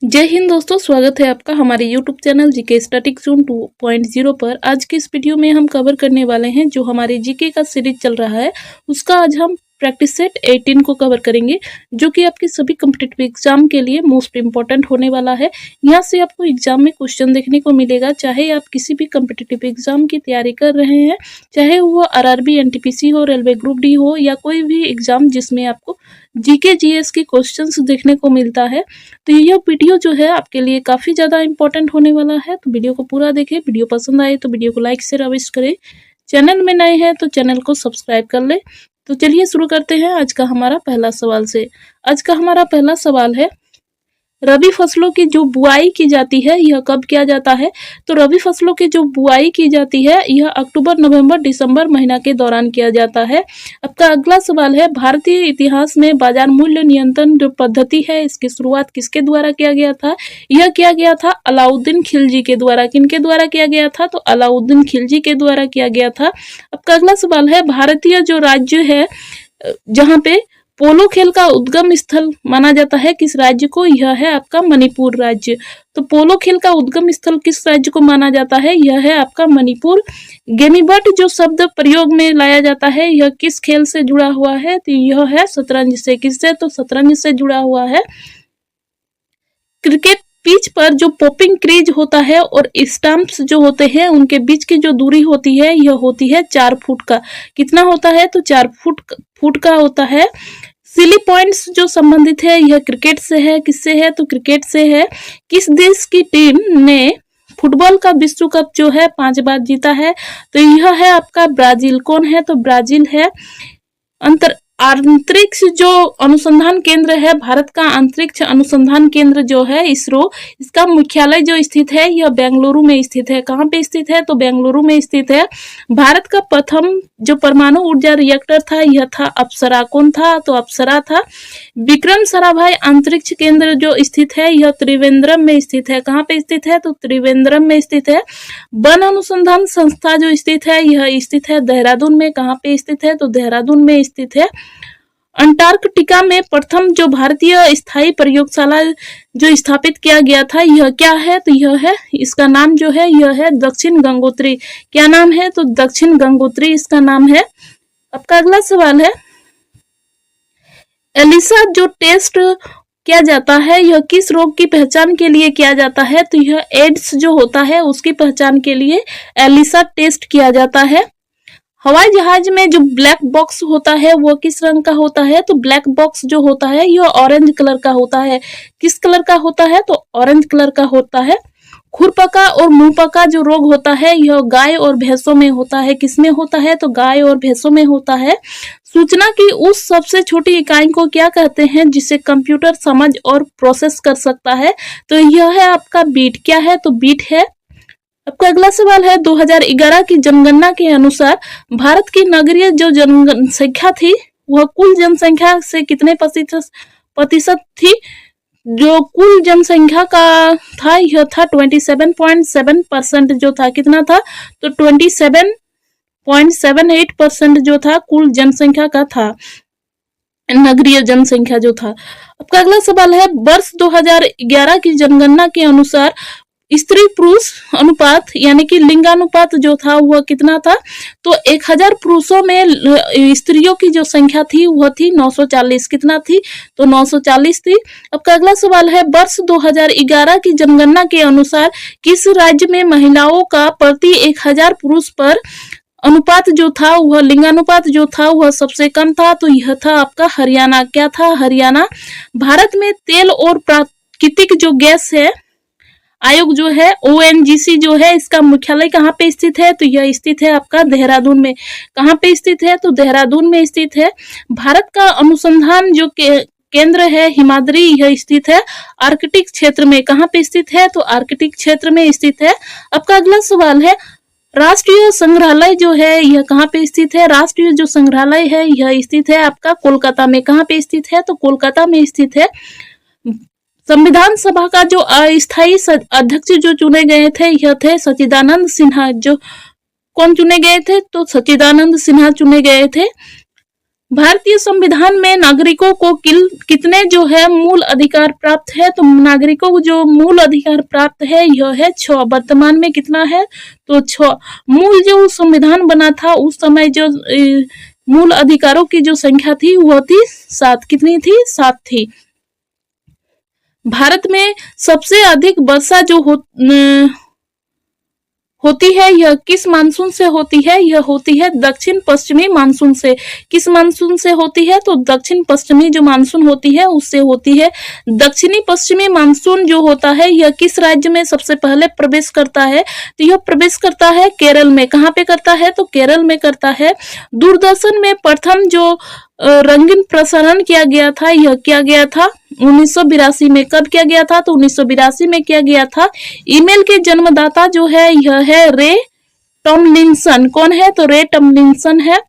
जय हिंद दोस्तों, स्वागत है आपका हमारे YouTube channel GK static zone 2.0 पर। आज की इस वीडियो में हम कवर करने वाले हैं जो हमारे जीके का सीरीज चल रहा है उसका आज हम प्रैक्टिस सेट 18 को कवर करेंगे, जो कि आपके सभी कॉम्पिटिटिव एग्जाम के लिए मोस्ट इम्पॉर्टेंट होने वाला है। यहाँ से आपको एग्जाम में क्वेश्चन देखने को मिलेगा, चाहे आप किसी भी कॉम्पिटिटिव एग्जाम की तैयारी कर रहे हैं, चाहे वो आरआरबी, एनटीपीसी हो, रेलवे ग्रुप डी हो, या कोई भी एग्जाम जिसमें आपको जीके जीएस के क्वेश्चंस देखने को मिलता है। तो यह वीडियो जो है आपके लिए काफ़ी ज़्यादा इंपॉर्टेंट होने वाला है, तो वीडियो को पूरा देखें। वीडियो पसंद आए तो वीडियो को लाइक शेयर अवश्य करें। चैनल में नए हैं तो चैनल को सब्सक्राइब कर ले। तो चलिए शुरू करते हैं आज का हमारा पहला सवाल से। आज का हमारा पहला सवाल है, रबी फसलों की जो बुआई की जाती है यह कब किया जाता है? तो रबी फसलों की जो बुआई की जाती है यह अक्टूबर, नवंबर, दिसंबर महीना के दौरान किया जाता है। आपका अगला सवाल है, भारतीय इतिहास में बाजार मूल्य नियंत्रण जो पद्धति है इसकी शुरुआत किसके द्वारा किया गया था? यह किया गया था अलाउद्दीन खिलजी के द्वारा। किनके द्वारा किया गया था? तो अलाउद्दीन खिलजी के द्वारा किया गया था। आपका अगला सवाल है, भारतीय जो राज्य है जहाँ पे पोलो खेल का उद्गम स्थल माना जाता है किस राज्य को? यह है आपका मणिपुर राज्य। तो पोलो खेल का उद्गम स्थल किस राज्य को माना जाता है? यह है आपका मणिपुर। गेमीबट जो शब्द प्रयोग में लाया जाता है यह किस खेल से जुड़ा हुआ है? तो यह है शतरंज से। किससे? तो शतरंज से जुड़ा हुआ है। क्रिकेट पिच पर जो पॉपिंग क्रीज होता है और स्टंप्स जो होते हैं उनके बीच की जो दूरी होती है यह होती है 4 फुट का। कितना होता है? तो 4 फुट का होता है। सिली पॉइंट्स जो संबंधित है यह क्रिकेट से है। किससे है? तो क्रिकेट से है। किस देश की टीम ने फुटबॉल का विश्व कप जो है 5 बार जीता है? तो यह है आपका ब्राजील। कौन है? तो ब्राजील है। अंतरिक्ष जो अनुसंधान केंद्र है, भारत का अंतरिक्ष अनुसंधान केंद्र जो है इसरो, इसका मुख्यालय जो स्थित है यह बेंगलुरु में स्थित है। कहाँ पे स्थित है? तो बेंगलुरु में स्थित है। भारत का प्रथम जो परमाणु ऊर्जा रिएक्टर था यह था अप्सरा। कौन था? तो अप्सरा था। विक्रम साराभाई अंतरिक्ष केंद्र जो स्थित है यह त्रिवेंद्रम में स्थित है। कहाँ पे स्थित है? तो त्रिवेंद्रम में स्थित है। वन अनुसंधान संस्था जो स्थित है यह स्थित है देहरादून में। कहाँ पे स्थित है? तो देहरादून में स्थित है। अंटार्कटिका में प्रथम जो भारतीय स्थायी प्रयोगशाला जो स्थापित किया गया था यह क्या है? तो यह है, इसका नाम जो है यह है दक्षिण गंगोत्री। क्या नाम है? तो दक्षिण गंगोत्री इसका नाम है। आपका अगला सवाल है, एलिसा जो टेस्ट किया जाता है यह किस रोग की पहचान के लिए किया जाता है? तो यह एड्स जो होता है उसकी पहचान के लिए एलिसा टेस्ट किया जाता है। हवाई जहाज में जो ब्लैक बॉक्स होता है वो किस रंग का होता है? तो ब्लैक बॉक्स जो होता है यह ऑरेंज कलर का होता है। किस कलर का होता है? तो ऑरेंज कलर का होता है। खुरपका और मुंहपका जो रोग होता है यह गाय और भैंसों में होता है। किसमें होता है? तो गाय और भैंसों में होता है। सूचना की उस सबसे छोटी इकाई को क्या कहते हैं जिसे कंप्यूटर समझ और प्रोसेस कर सकता है? तो यह है आपका बीट। क्या है? तो बीट है। आपका अगला सवाल है, 2011 की जनगणना के अनुसार भारत की नगरीय जो जनसंख्या थी वह कुल जनसंख्या से कितने प्रतिशत थी? जो कुल जनसंख्या का था यह था 27.7% जो था। कितना था? तो 27.78% जो था कुल जनसंख्या का था, नगरीय जनसंख्या जो था। आपका अगला सवाल है, वर्ष 2011 की जनगणना के अनुसार स्त्री पुरुष अनुपात यानी कि लिंगानुपात जो था वह कितना था? तो 1000 पुरुषों में स्त्रियों की जो संख्या थी वह थी 940। कितना थी? तो 940 थी। आपका अगला सवाल है, वर्ष 2011 की जनगणना के अनुसार किस राज्य में महिलाओं का प्रति 1000 पुरुष पर अनुपात जो था वह लिंगानुपात जो था वह सबसे कम था? तो यह था आपका हरियाणा। क्या था? हरियाणा। भारत में तेल और प्राकृतिक जो गैस है आयोग जो है ONGC जो है इसका मुख्यालय कहाँ पे स्थित है? तो यह स्थित है आपका देहरादून में। कहाँ पे स्थित है? तो देहरादून में स्थित है। भारत का अनुसंधान जो केंद्र है हिमाद्री यह स्थित है आर्कटिक क्षेत्र में। कहाँ पे स्थित है? तो आर्कटिक क्षेत्र में स्थित है। आपका अगला सवाल है, राष्ट्रीय संग्रहालय जो है यह कहाँ पे स्थित है? राष्ट्रीय जो संग्रहालय है यह स्थित है आपका कोलकाता में। कहाँ पे स्थित है? तो कोलकाता में स्थित है। संविधान सभा का जो अस्थायी अध्यक्ष जो चुने गए थे यह थे सच्चिदानंद सिन्हा। जो कौन चुने गए थे? तो सच्चिदानंद सिन्हा चुने गए थे। भारतीय संविधान में नागरिकों को कितने जो है मूल अधिकार प्राप्त है? तो नागरिकों को जो मूल अधिकार प्राप्त है यह है 6। वर्तमान में कितना है? तो 6। मूल जो संविधान बना था उस समय जो मूल अधिकारों की जो संख्या थी वह थी 7। कितनी थी? 7 थी। भारत में सबसे अधिक वर्षा जो होती है यह किस मानसून से होती है? यह होती है दक्षिण पश्चिमी मानसून से। किस मानसून से होती है? तो दक्षिण पश्चिमी जो मानसून होती है उससे होती है। दक्षिणी पश्चिमी मानसून जो होता है यह किस राज्य में सबसे पहले प्रवेश करता है? तो यह प्रवेश करता है केरल में। कहाँ पे करता है? तो केरल में करता है। दूरदर्शन में प्रथम जो रंगीन प्रसारण किया गया था यह किया गया था 1982 में। कब किया गया था? तो 1982 में किया गया था। ईमेल के जन्मदाता जो है यह है रे टॉमलिंसन। कौन है? तो रे टॉमलिंसन है।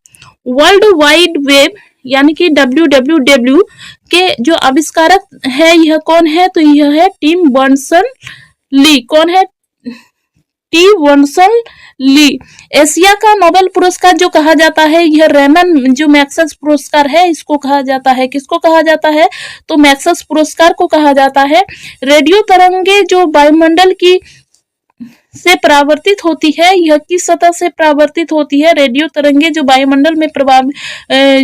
वर्ल्ड वाइड वेब यानी कि WWW के जो आविष्कारक है यह कौन है? तो यह है टिम बर्नर्स-ली। कौन है? T Berners Lee. एशिया का नोबेल पुरस्कार जो कहा जाता है यह रेमन जो मैग्सेस पुरस्कार है इसको कहा जाता है। किसको कहा जाता है? तो मैग्सेस पुरस्कार को कहा जाता है। रेडियो तरंगे जो वायुमंडल की से परावर्तित होती है यह किस सतह से परावर्तित होती है? रेडियो तरंगे जो वायुमंडल में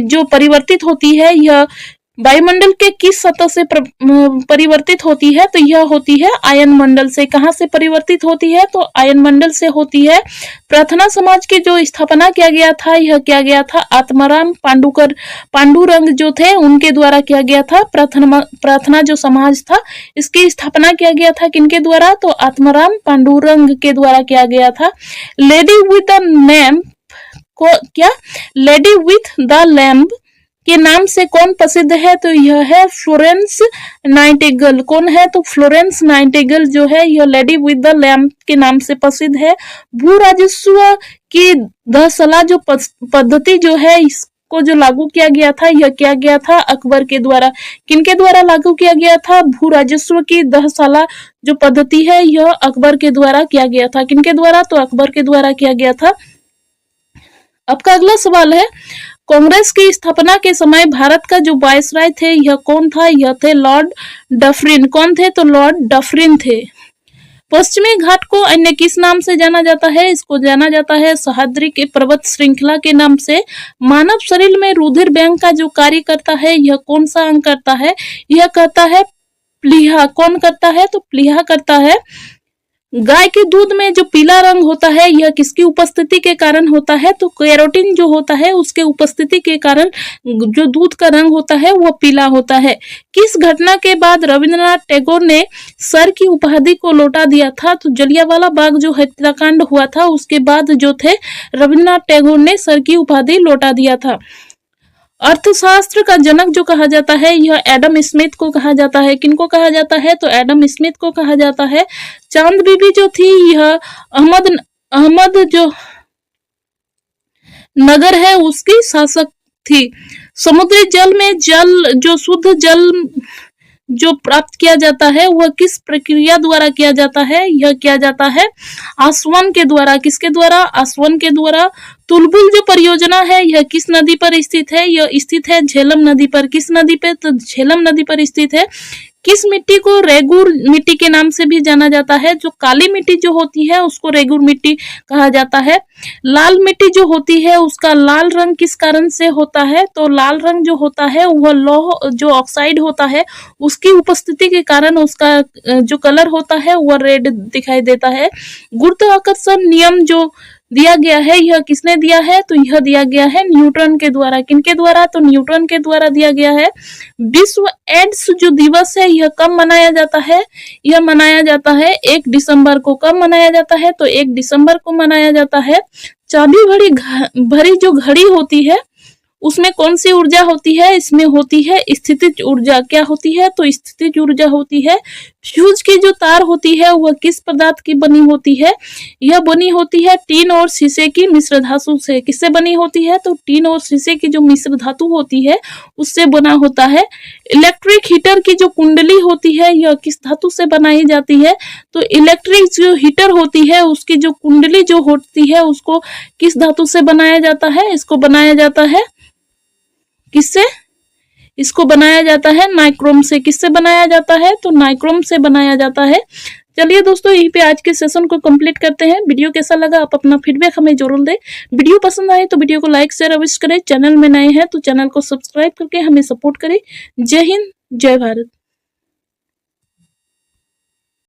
जो परिवर्तित होती है यह वायुमंडल के किस सतह से परिवर्तित होती है? तो यह होती है आयन मंडल से। कहां से परिवर्तित होती है? तो आयन मंडल से होती है। प्रार्थना समाज की जो स्थापना किया गया था यह किया गया था आत्माराम पांडुरंग जो थे उनके द्वारा किया गया था। प्रार्थना जो समाज था इसकी स्थापना किया गया था किनके द्वारा? तो आत्माराम पांडुरंग के द्वारा किया गया था। लेडी विद द लैम्प को क्या? लेडी विथ द लैम्प के नाम से कौन प्रसिद्ध है? तो यह है फ्लोरेंस नाइटिंगेल। कौन है? तो फ्लोरेंस नाइटिंगेल जो है यह लेडी विद द लैम्प के नाम से प्रसिद्ध है। भू राजस्व की 10 जो पद्धति जो है इसको जो लागू किया गया था यह किया गया था अकबर के द्वारा। किनके द्वारा लागू किया गया था? भू राजस्व की 10 जो पद्धति है यह अकबर के द्वारा किया गया था। किनके द्वारा? तो अकबर के द्वारा किया गया था। आपका अगला सवाल है कांग्रेस की स्थापना के समय भारत का जो वायसराय थे यह कौन था? यह थे लॉर्ड डफरिन। कौन थे? तो लॉर्ड डफरिन थे। पश्चिमी घाट को अन्य किस नाम से जाना जाता है? इसको जाना जाता है सह्याद्री के पर्वत श्रृंखला के नाम से। मानव शरीर में रुधिर बैंक का जो कार्य करता है यह कौन सा अंग करता है? यह करता है प्लीहा। कौन करता है? तो प्लीहा करता है। गाय के दूध में जो पीला रंग होता है यह किसकी उपस्थिति के कारण होता है? तो कैरोटीन जो होता है उसके उपस्थिति के कारण जो दूध का रंग होता है वह पीला होता है। किस घटना के बाद रविंद्रनाथ टैगोर ने सर की उपाधि को लौटा दिया था? तो जलियांवाला बाग जो हत्याकांड हुआ था उसके बाद जो थे रविंद्रनाथ टैगोर ने सर की उपाधि लौटा दिया था। अर्थशास्त्र का जनक जो कहा जाता है यह एडम स्मिथ को कहा जाता है। किनको कहा जाता है? तो एडम स्मिथ को कहा जाता है। चांद बीबी जो थी यह अहमद जो नगर है उसकी शासक थी। समुद्री जल में जो शुद्ध जल जो प्राप्त किया जाता है वह किस प्रक्रिया द्वारा किया जाता है? यह किया जाता है आसवन के द्वारा। किसके द्वारा? आसवन के द्वारा। तुलबुल जो परियोजना है यह किस नदी पर स्थित है? यह स्थित है झेलम नदी पर। किस नदी पे? तो झेलम नदी पर स्थित है। किस मिट्टी को रेगुर मिट्टी के नाम से भी जाना जाता है? जो काली मिट्टी जो होती है उसको रेगुर मिट्टी कहा जाता है। लाल मिट्टी जो होती है उसका लाल रंग किस कारण से होता है? तो लाल रंग जो होता है वह लौह जो ऑक्साइड होता है उसकी उपस्थिति के कारण उसका जो कलर होता है वह रेड दिखाई देता है। गुरुत्वाकर्षण नियम जो दिया गया है यह किसने दिया है? तो यह दिया गया है न्यूटन के द्वारा। किनके द्वारा? तो न्यूटन के द्वारा दिया गया है। विश्व एड्स जो दिवस है यह कब मनाया जाता है? यह मनाया जाता है 1 दिसंबर को। कब मनाया जाता है? तो 1 दिसंबर को मनाया जाता है। चाबी भरी जो घड़ी होती है उसमें कौन सी ऊर्जा होती है? इसमें होती है स्थितिज ऊर्जा। क्या होती है? तो स्थितिज ऊर्जा होती है। फ्यूज की जो तार होती है वह किस पदार्थ की बनी होती है? यह बनी होती है टीन और शीशे की मिश्र धातु से। किससे बनी होती है? तो टीन और शीशे की जो मिश्र धातु होती है उससे बना होता है। इलेक्ट्रिक हीटर की जो कुंडली होती है यह किस धातु से बनाई जाती है? तो इलेक्ट्रिक जो हीटर होती है उसकी जो कुंडली जो होती है उसको किस धातु से बनाया जाता है? इसको बनाया जाता है किससे इसको बनाया जाता है? नाइक्रोम से। किससे बनाया जाता है? तो नाइक्रोम से बनाया जाता है। चलिए दोस्तों, यहीं पे आज के सेशन को कंप्लीट करते हैं। वीडियो कैसा लगा आप अपना फीडबैक हमें जरूर दें। वीडियो पसंद आए तो वीडियो को लाइक शेयर अवश्य करें। चैनल में नए हैं तो चैनल को सब्सक्राइब करके हमें सपोर्ट करें। जय हिंद, जय भारत।